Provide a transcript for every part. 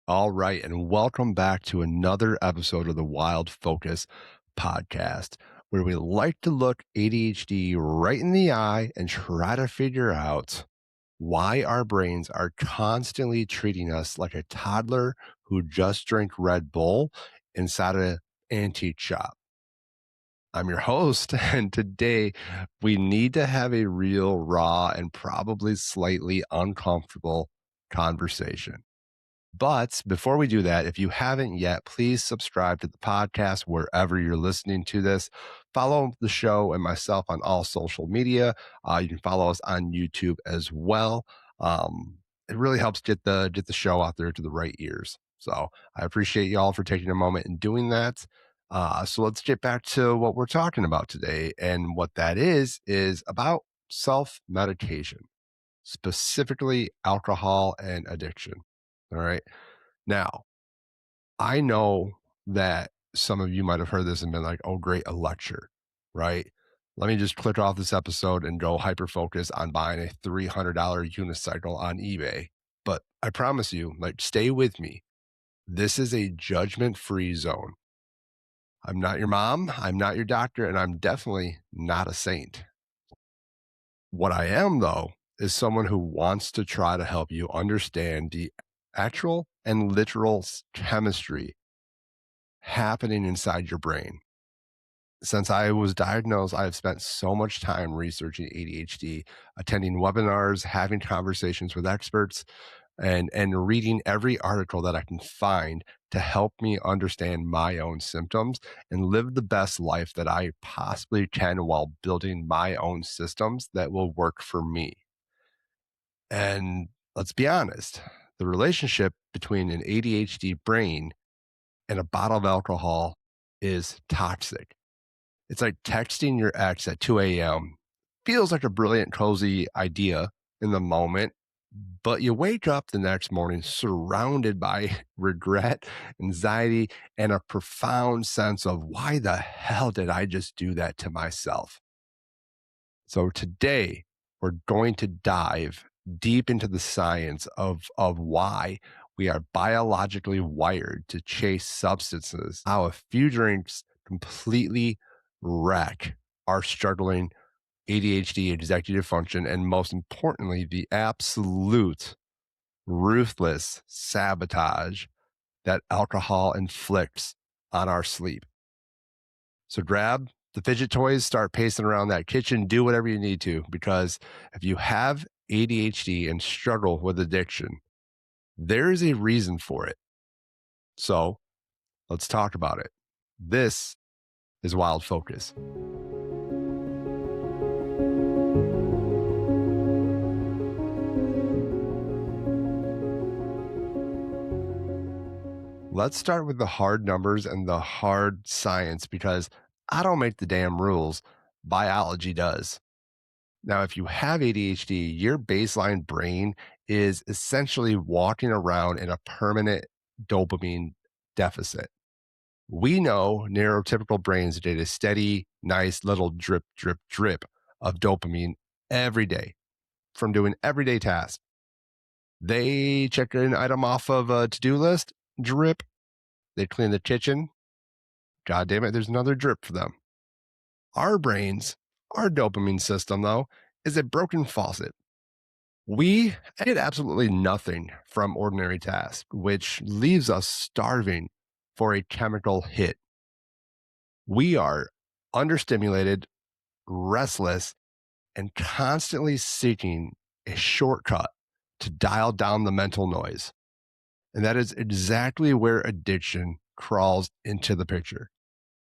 All right, and welcome back to another episode of the Wild Focus podcast, where we like to look ADHD right in the eye and try to figure out why our brains are constantly treating us like a toddler who just drank Red Bull inside an antique shop. I'm your host, and today we need to have a real, raw, and probably slightly uncomfortable conversation. But before we do that, if you haven't yet, please subscribe to the podcast wherever you're listening to this. Follow the show and myself on all social media. You can follow us on YouTube as well. It really helps get the show out there to the right ears. So I appreciate y'all for taking a moment and doing that. So let's get back to what we're talking about today. And what that is about self-medication, specifically alcohol and addiction. All right. Now, I know that some of you might have heard this and been like, oh, great, a lecture, right? Let me just click off this episode and go hyper focus on buying a $300 unicycle on eBay. But I promise you, like, stay with me. This is a judgment free zone. I'm not your mom, I'm not your doctor, and I'm definitely not a saint. What I am, though, is someone who wants to try to help you understand the actual and literal chemistry happening inside your brain. Since I was diagnosed, I have spent so much time researching ADHD, attending webinars, having conversations with experts, and reading every article that I can find to help me understand my own symptoms and live the best life that I possibly can while building my own systems that will work for me. And let's be honest, the relationship between an ADHD brain and a bottle of alcohol is toxic. It's like texting your ex at 2 a.m. Feels like a brilliant, cozy idea in the moment, but you wake up the next morning surrounded by regret, anxiety, and a profound sense of why the hell did I just do that to myself? So today, we're going to dive deep into the science of why we are biologically wired to chase substances, how a few drinks completely wreck our struggling ADHD executive function, and most importantly, the absolute ruthless sabotage that alcohol inflicts on our sleep. So grab the fidget toys, start pacing around that kitchen, do whatever you need to, because if you have ADHD and struggle with addiction, there is a reason for it. So let's talk about it. This is Wild Focus. Let's start with the hard numbers and the hard science because I don't make the damn rules. Biology does. Now, if you have ADHD, your baseline brain is essentially walking around in a permanent dopamine deficit. We know neurotypical brains get a steady, nice little drip, drip, drip of dopamine every day from doing everyday tasks. They check an item off of a to-do list, drip. They clean the kitchen. God damn it, there's another drip for them. Our brains, our dopamine system, though, is a broken faucet. We get absolutely nothing from ordinary tasks, which leaves us starving for a chemical hit. We are understimulated, restless, and constantly seeking a shortcut to dial down the mental noise. And that is exactly where addiction crawls into the picture.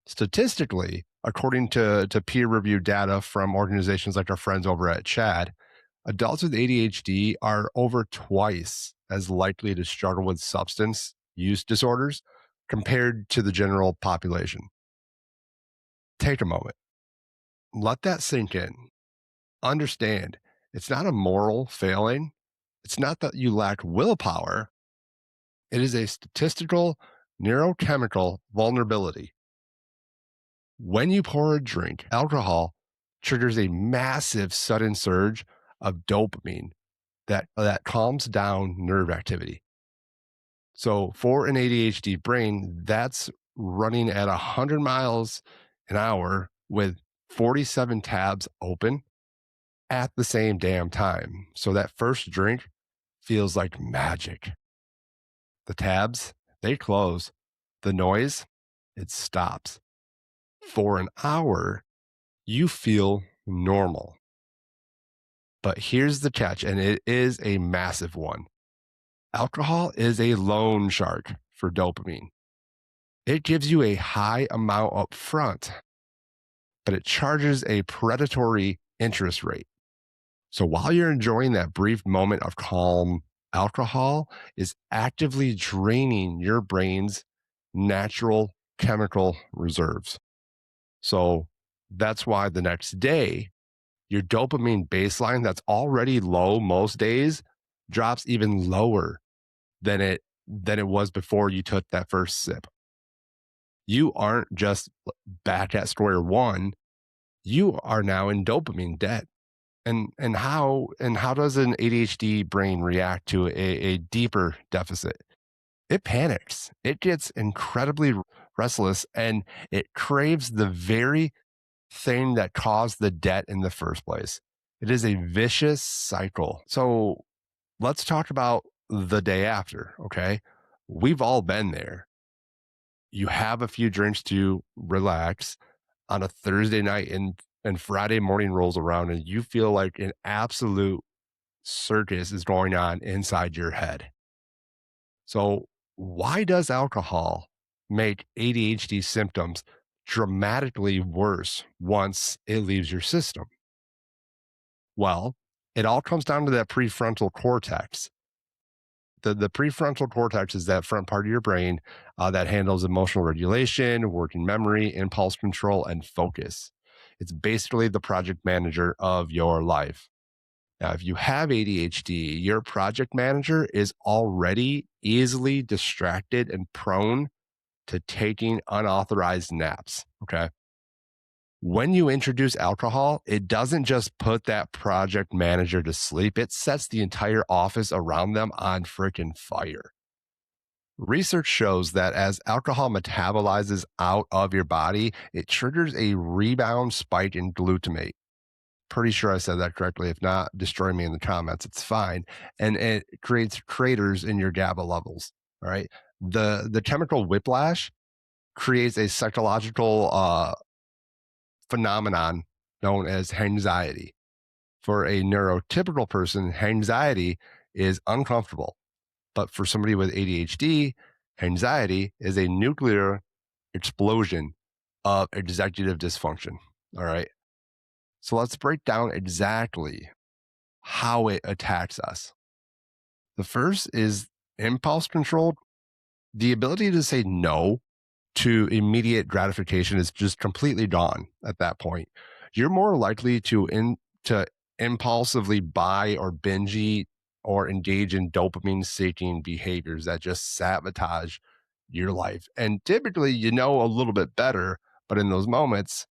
Statistically, according to peer-reviewed data from organizations like our friends over at CHAD, adults with ADHD are over twice as likely to struggle with substance use disorders compared to the general population. Take a moment. Let that sink in. Understand, it's not a moral failing. It's not that you lack willpower. It is a statistical neurochemical vulnerability. When you pour a drink, alcohol triggers a massive sudden surge of dopamine that calms down nerve activity. So for an ADHD brain, that's running at 100 miles an hour with 47 tabs open at the same damn time. So that first drink feels like magic. The tabs, they close. The noise, it stops. For an hour, you feel normal. But here's the catch, and it is a massive one. Alcohol is a loan shark for dopamine. It gives you a high amount up front, but it charges a predatory interest rate. So while you're enjoying that brief moment of calm, alcohol is actively draining your brain's natural chemical reserves. So that's why the next day, your dopamine baseline that's already low most days drops even lower than it was before you took that first sip. You aren't just back at square one, you are now in dopamine debt. And how does an ADHD brain react to a deeper deficit? It panics. It gets incredibly restless and it craves the very thing that caused the debt in the first place. It is a vicious cycle. So let's talk about the day after, okay? We've all been there. You have a few drinks to relax on a Thursday night and Friday morning rolls around and you feel like an absolute circus is going on inside your head. So, why does alcohol make ADHD symptoms dramatically worse once it leaves your system? Well, it all comes down to that prefrontal cortex. The prefrontal cortex is that front part of your brain that handles emotional regulation, working memory, impulse control, and focus. It's basically the project manager of your life. Now, if you have ADHD, your project manager is already easily distracted and prone to taking unauthorized naps. Okay. When you introduce alcohol, it doesn't just put that project manager to sleep, it sets the entire office around them on freaking fire. Research shows that as alcohol metabolizes out of your body, it triggers a rebound spike in glutamate. Pretty sure I said that correctly. If not, destroy me in the comments. It's fine. And it creates craters in your GABA levels. All right. The chemical whiplash creates a psychological phenomenon known as anxiety. For a neurotypical person, anxiety is uncomfortable. But for somebody with ADHD, anxiety is a nuclear explosion of executive dysfunction. All right. So let's break down exactly how it attacks us. The first is impulse control. The ability to say no to immediate gratification is just completely gone at that point. You're more likely to impulsively buy or binge eat or engage in dopamine seeking behaviors that just sabotage your life. And typically, you know a little bit better, but in those moments,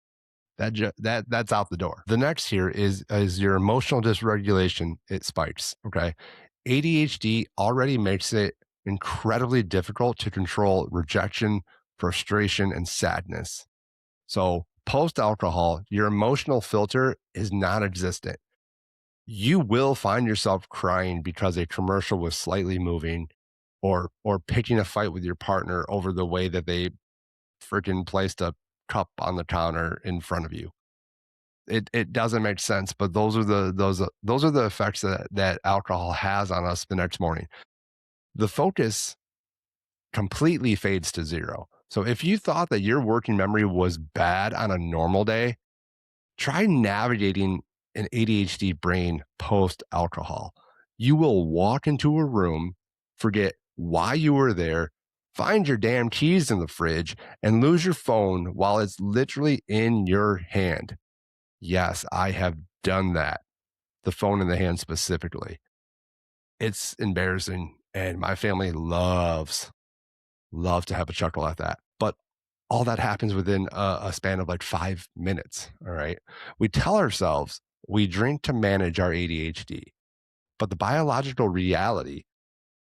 that's out the door. The next here is your emotional dysregulation. It spikes. Okay, ADHD already makes it incredibly difficult to control rejection, frustration, and sadness. So post alcohol, your emotional filter is non-existent. You will find yourself crying because a commercial was slightly moving, or picking a fight with your partner over the way that they freaking placed a cup on the counter in front of you. It doesn't make sense, but those are the effects that alcohol has on us the next morning. The focus completely fades to zero. So if you thought that your working memory was bad on a normal day, try navigating an ADHD brain post alcohol. You will walk into a room, forget why you were there, find your damn keys in the fridge, and lose your phone while it's literally in your hand. Yes, I have done that. The phone in the hand specifically. It's embarrassing. And my family love to have a chuckle at that. But all that happens within a span of like 5 minutes. All right. We tell ourselves we drink to manage our ADHD, but the biological reality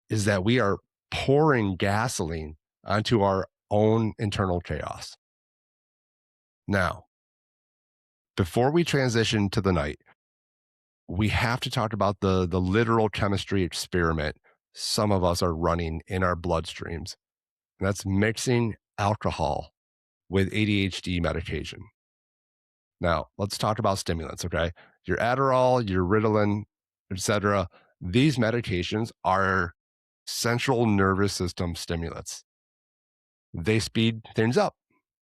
is that we are pouring gasoline onto our own internal chaos. Now, before we transition to the night, we have to talk about the literal chemistry experiment some of us are running in our bloodstreams. And that's mixing alcohol with ADHD medication. Now, let's talk about stimulants, okay? Your Adderall, your Ritalin, etc. These medications are central nervous system stimulants. They speed things up,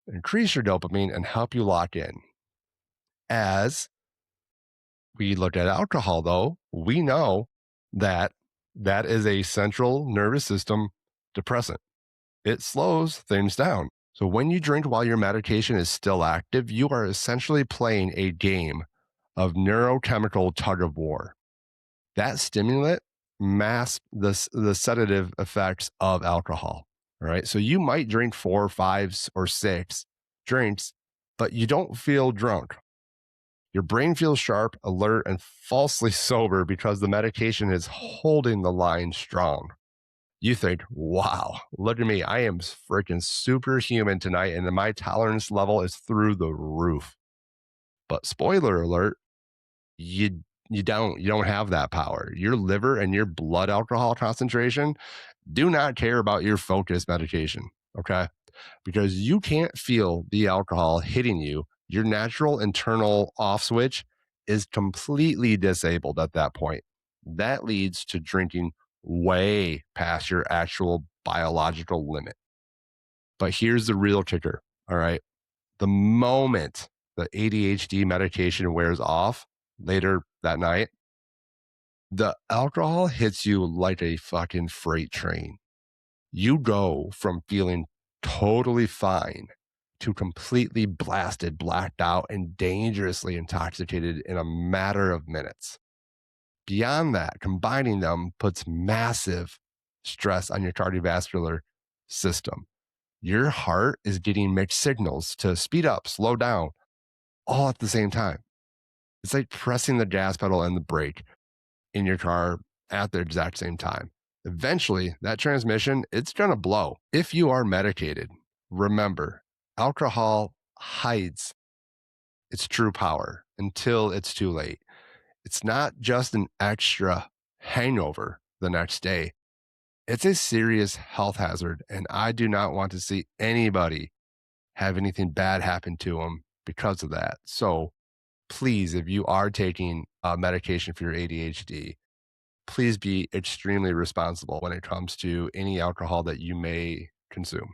increase your dopamine, and help you lock in. As we look at alcohol, though, we know that that is a central nervous system depressant. It slows things down. So when you drink while your medication is still active, you are essentially playing a game of neurochemical tug of war. That stimulant masks the sedative effects of alcohol. All right. So you might drink 4, 5, or 6 drinks, but you don't feel drunk. Your brain feels sharp, alert, and falsely sober because the medication is holding the line strong. You think, wow, look at me. I am freaking superhuman tonight, and my tolerance level is through the roof. But spoiler alert, you don't have that power. Your liver and your blood alcohol concentration do not care about your focus medication. Okay. Because you can't feel the alcohol hitting you. Your natural internal off switch is completely disabled at that point. That leads to drinking way past your actual biological limit. But here's the real kicker. All right. The moment the ADHD medication wears off later that night, the alcohol hits you like a fucking freight train. You go from feeling totally fine to completely blasted, blacked out, and dangerously intoxicated in a matter of minutes. Beyond that, combining them puts massive stress on your cardiovascular system. Your heart is getting mixed signals to speed up, slow down, all at the same time. It's like pressing the gas pedal and the brake in your car at the exact same time. Eventually, that transmission, it's going to blow. If you are medicated, remember, alcohol hides its true power until it's too late. It's not just an extra hangover the next day. It's a serious health hazard, and I do not want to see anybody have anything bad happen to them because of that. So please, if you are taking medication for your ADHD, please be extremely responsible when it comes to any alcohol that you may consume.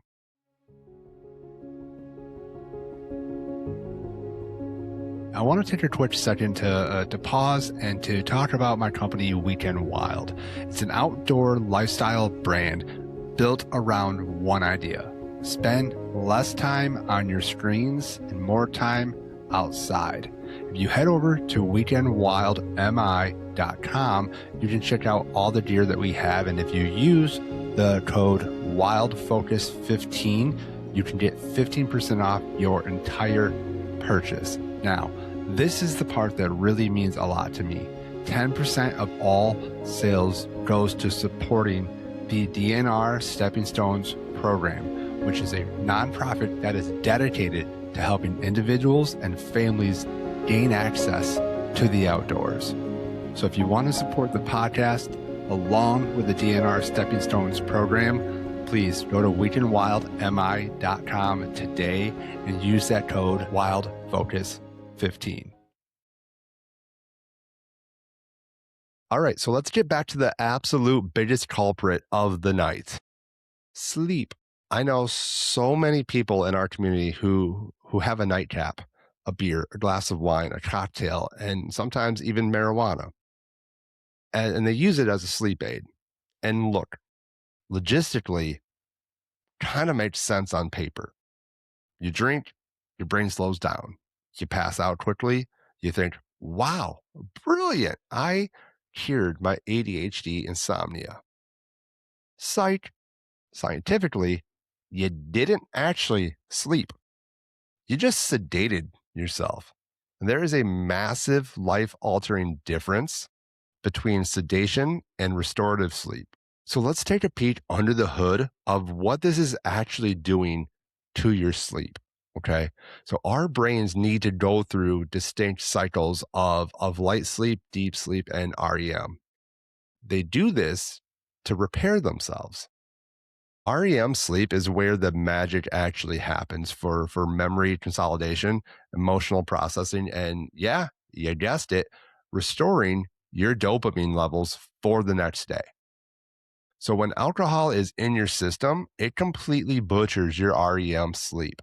I want to take a quick second to pause and to talk about my company, Weekend Wild. It's an outdoor lifestyle brand built around one idea: spend less time on your screens and more time outside. If you head over to weekendwildmi.com, you can check out all the gear that we have. And if you use the code WILDFOCUS15, you can get 15% off your entire purchase. Now, this is the part that really means a lot to me. 10% of all sales goes to supporting the DNR Stepping Stones program, which is a nonprofit that is dedicated to helping individuals and families gain access to the outdoors. So if you want to support the podcast along with the DNR Stepping Stones program, please go to weekendwildmi.com today and use that code WILDFOCUS15. All right, so let's get back to the absolute biggest culprit of the night: sleep. I know so many people in our community who have a nightcap, a beer, a glass of wine, a cocktail, and sometimes even marijuana. And they use it as a sleep aid. And look, logistically, kind of makes sense on paper. You drink, your brain slows down. You pass out quickly. You think, wow, brilliant. I cured my ADHD insomnia. Psych. Scientifically, you didn't actually sleep. You just sedated yourself. And there is a massive life-altering difference between sedation and restorative sleep. So let's take a peek under the hood of what this is actually doing to your sleep. Okay. So our brains need to go through distinct cycles of light sleep, deep sleep, and REM. They do this to repair themselves. REM sleep is where the magic actually happens for memory consolidation, emotional processing, and yeah, you guessed it, restoring your dopamine levels for the next day. So when alcohol is in your system, it completely butchers your REM sleep.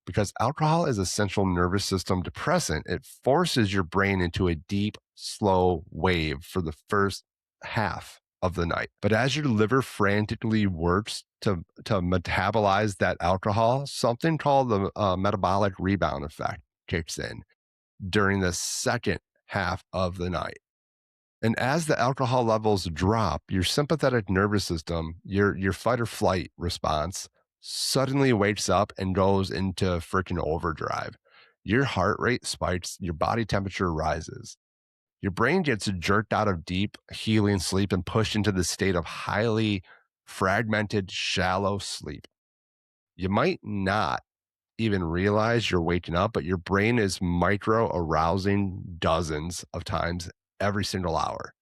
Because alcohol is a central nervous system depressant, it forces your brain into a deep, slow wave for the first half of the night. But as your liver frantically works to metabolize that alcohol, something called the metabolic rebound effect kicks in during the second half of the night. And as the alcohol levels drop, your sympathetic nervous system, your fight or flight response suddenly wakes up and goes into freaking overdrive. Your heart rate spikes, your body temperature rises. Your brain gets jerked out of deep, healing sleep and pushed into the state of highly fragmented, shallow sleep. You might not even realize you're waking up, but your brain is micro arousing dozens of times every single hour.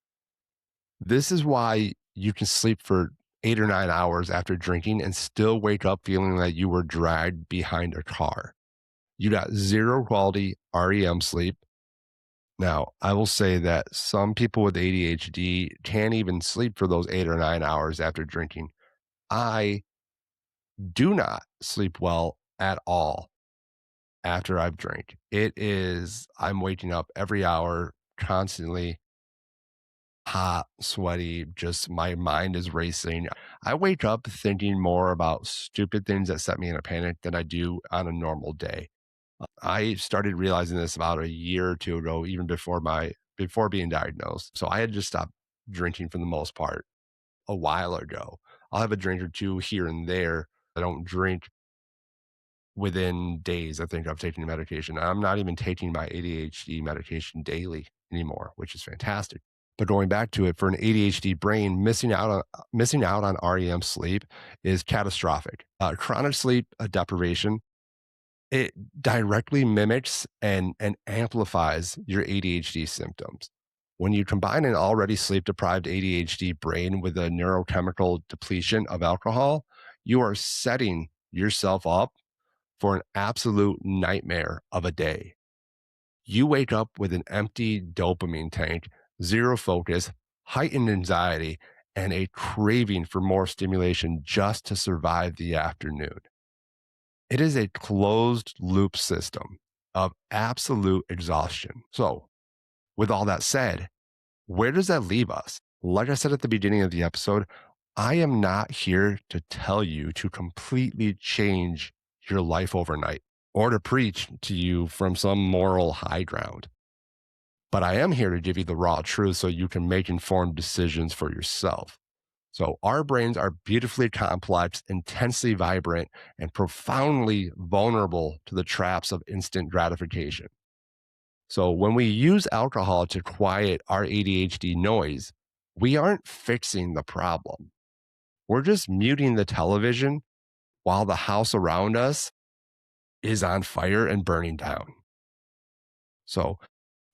This is why you can sleep for 8 or 9 hours after drinking and still wake up feeling like you were dragged behind a car. You got zero quality REM sleep. Now, I will say that some people with ADHD can't even sleep for those 8 or 9 hours after drinking. I do not sleep well at all after I've drank. I'm waking up every hour constantly hot, sweaty, just my mind is racing. I wake up thinking more about stupid things that set me in a panic than I do on a normal day. I started realizing this about a year or two ago, even before being diagnosed. So I had just stopped drinking for the most part a while ago. I'll have a drink or two here and there. I don't drink within days, I think, of taking the medication. I'm not even taking my ADHD medication daily anymore, which is fantastic. But going back to it, for an ADHD brain, missing out on REM sleep is catastrophic. Chronic sleep deprivation, it directly mimics and amplifies your ADHD symptoms. When you combine an already sleep deprived ADHD brain with a neurochemical depletion of alcohol, you are setting yourself up for an absolute nightmare of a day. You wake up with an empty dopamine tank, zero focus, heightened anxiety, and a craving for more stimulation just to survive the afternoon. It is a closed loop system of absolute exhaustion. So, with all that said, where does that leave us? Like I said at the beginning of the episode, I am not here to tell you to completely change your life overnight or to preach to you from some moral high ground. But I am here to give you the raw truth so you can make informed decisions for yourself. So, our brains are beautifully complex, intensely vibrant, and profoundly vulnerable to the traps of instant gratification. So, when we use alcohol to quiet our ADHD noise, we aren't fixing the problem. We're just muting the television while the house around us is on fire and burning down. So,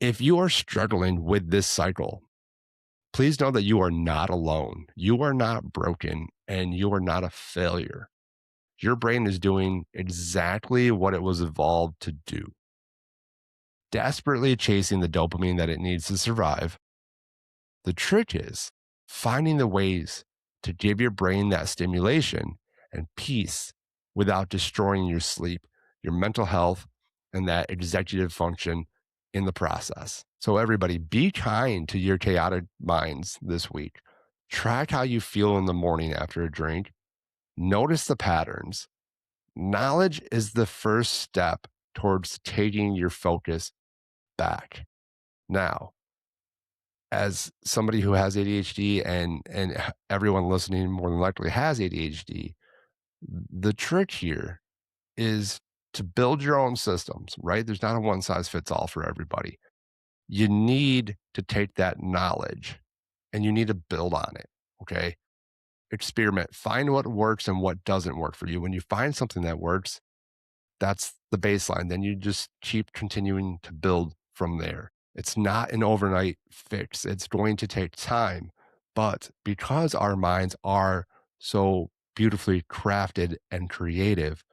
if you are struggling with this cycle, please know that you are not alone. You are not broken and you are not a failure. Your brain is doing exactly what it was evolved to do, desperately chasing the dopamine that it needs to survive. The trick is finding the ways to give your brain that stimulation and peace without destroying your sleep, your mental health, and that executive function in the process. So, everybody, be kind to your chaotic minds this week. Track how you feel in the morning after a drink. Notice the patterns. Knowledge is the first step towards taking your focus back. Now, as somebody who has ADHD and everyone listening more than likely has ADHD, the trick here is to build your own systems, right? There's not a one size fits all for everybody. You need to take that knowledge and you need to build on it. Okay. experiment, find what works and what doesn't work for you. When you find something that works, that's the baseline. Then you just keep continuing to build from there. It's not an overnight fix. It's going to take time. But because our minds are so beautifully crafted and creative,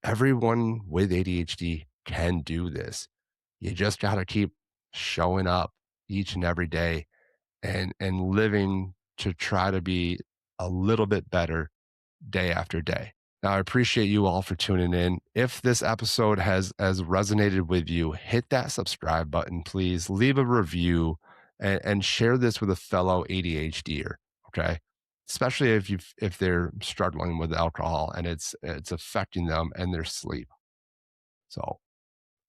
everyone with ADHD can do this. You just got to keep showing up each and every day and living to try to be a little bit better day after day. Now, I appreciate you all for tuning in. If this episode has resonated with you, hit that subscribe button, please. Leave a review and share this with a fellow ADHDer. Okay, especially if they're struggling with alcohol and it's affecting them and their sleep. So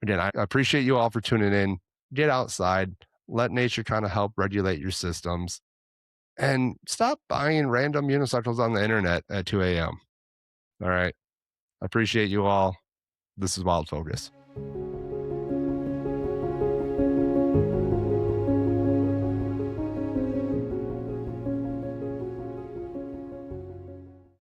again, I appreciate you all for tuning in. Get outside, let nature kind of help regulate your systems, and stop buying random unicycles on the internet at 2 a.m. All right. I appreciate you all. This is Wild Focus.